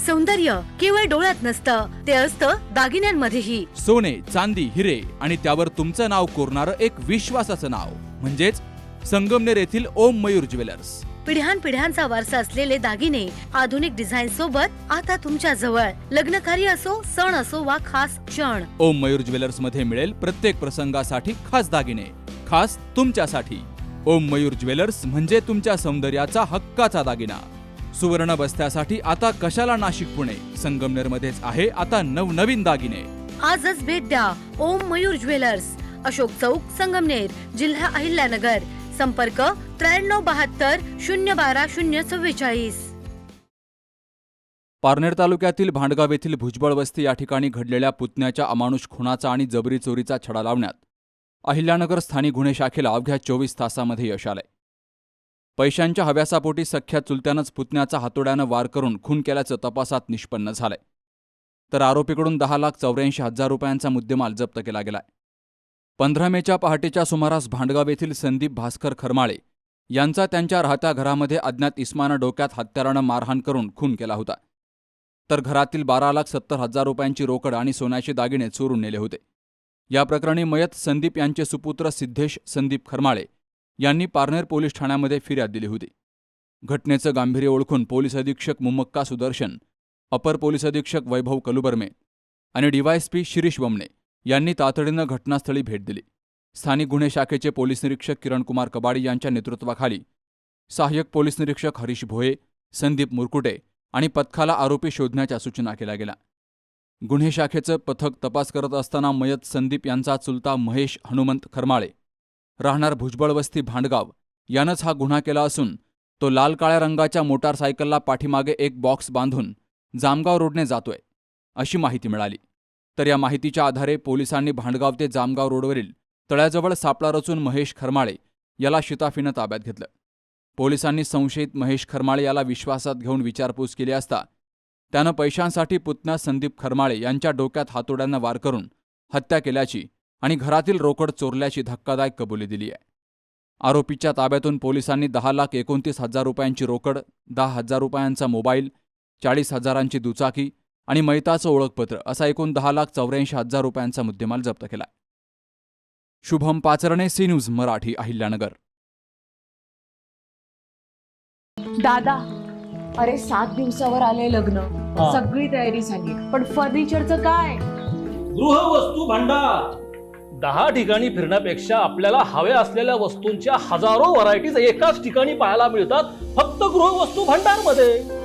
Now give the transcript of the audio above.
सौंदर्य केवळ डोळ्यात नसतं, ते असतं दागिन्यांमध्येही. सोने, चांदी, हिरे आणि त्यावर तुमचं नाव कोरणारं एक विश्वासाचं नाव म्हणजेच संगमनेर येथील ओम मयूर ज्वेलर्स. पिढ्यानपिढ्यांचा वारसा असलेले दागिने आधुनिक डिझाईन सोबत आता तुमच्या जवळ. लग्नकार्य असो, सण असो वा खास क्षण, ओम मयूर ज्वेलर्स मध्ये मिळेल प्रत्येक प्रसंगासाठी खास दागिने, खास तुमच्यासाठी. ओम मयूर ज्वेलर्स म्हणजे तुमच्या सौंदर्याचा हक्काचा दागिना. सुवर्ण बस्त्यासाठी आता कशाला नाशिक पुणे, संगमनेर मध्येच आहे आता नवनवीन दागिने. आजच भेट द्या ओम मयूर ज्वेलर्स, अशोक चौक, संगमनेर, जिल्हा अहिल्यानगर. संपर्क 9372 012 044. पारनेर तालुक्यातील भांडगाव येथील भुजबळ वस्ती या ठिकाणी घडलेल्या पुतण्याच्या अमानुष खुनाचा आणि जबरी चोरीचा छडा लावण्यात अहिल्यानगर स्थानिक गुन्हे शाखेला अवघ्या 24 तासामध्ये यश आलंय. पैशांच्या हव्यासापोटी सख्ख्या चुलत्यानंच पुतण्याचा हातोड्यानं वार करून खून केल्याचं तपासात निष्पन्न झालंय. तर आरोपीकडून 10,84,000 रुपयांचा मुद्देमाल जप्त केला गेलाय. 15 मेच्या पहाटेच्या सुमारास भांडगाव येथील संदीप भास्कर खरमाळे यांचा त्यांच्या राहत्या घरामध्ये अज्ञात इस्मानं डोक्यात हत्यारानं मारहाण करून खून केला होता. तर घरातील 12,70,000 रुपयांची रोकड आणि सोन्याचे दागिने चोरून नेले होते. या प्रकरणी मयत संदीप यांचे सुपुत्र सिद्धेश संदीप खरमाळे यांनी पारनेर पोलीस ठाण्यामध्ये फिर्याद दिली होती. घटनेचं गांभीर्य ओळखून पोलीस अधीक्षक मुम्मक्का सुदर्शन, अपर पोलीस अधीक्षक वैभव कलुबर्मे आणि डीवायएसपी शिरीष वमने यांनी तातडीनं घटनास्थळी भेट दिली. स्थानिक गुन्हे शाखेचे पोलीस निरीक्षक किरणकुमार कबाडी यांच्या नेतृत्वाखाली सहाय्यक पोलीस निरीक्षक हरीश भोये, संदीप मुरकुटे आणि पथकाला आरोपी शोधण्याच्या सूचना केल्या गेल्या. गुन्हे शाखेचं पथक तपास करत असताना मयत संदीप यांचा चुलता महेश हनुमंत खरमाळे राहणार भुजबळ वस्ती भांडगाव यानंच हा गुन्हा केला असून तो लाल काळ्या रंगाच्या मोटारसायकलला पाठीमागे एक बॉक्स बांधून जामगाव रोडने जातोय अशी माहिती मिळाली. तर या माहितीच्या आधारे पोलिसांनी भांडगाव ते जामगाव रोडवरील तळ्याजवळ सापळा रचून महेश खरमाळे याला शिताफीनं ताब्यात घेतलं. पोलिसांनी संशयित महेश खरमाळे याला विश्वासात घेऊन विचारपूस केली असता त्यानं पैशांसाठी पुतण्या संदीप खरमाळे यांच्या डोक्यात हातोड्यानं वार करून हत्या केल्याची आणि घरातील रोकड चोरल्याची धक्कादायक कबुली दिली आहे. आरोपीच्या ताब्यातून पोलिसांनी 10,29,000 रुपयांची रोकड, 10,000 रुपयांचा मोबाईल, 40,000ची दुचाकी आणि मयताचं ओळखपत्र असा एकूण 10,84,000 रुपयांचा मुद्देमाल जप्त केला. Shubham Pacharne, C News Marathi, Ahilyanagar. दादा, अरे 7 दिवसावर आले लग्न, सगळी तयारी झाली, पण फर्निचरचं काय? गृहवस्तू भांडार 10 ठिकाणी फिरण्यापेक्षा आपल्याला हव्या असलेल्या वस्तूंच्या हजारो व्हरायटीज एकाच ठिकाणी पाहायला मिळतात फक्त गृहवस्तू भांडार मध्ये.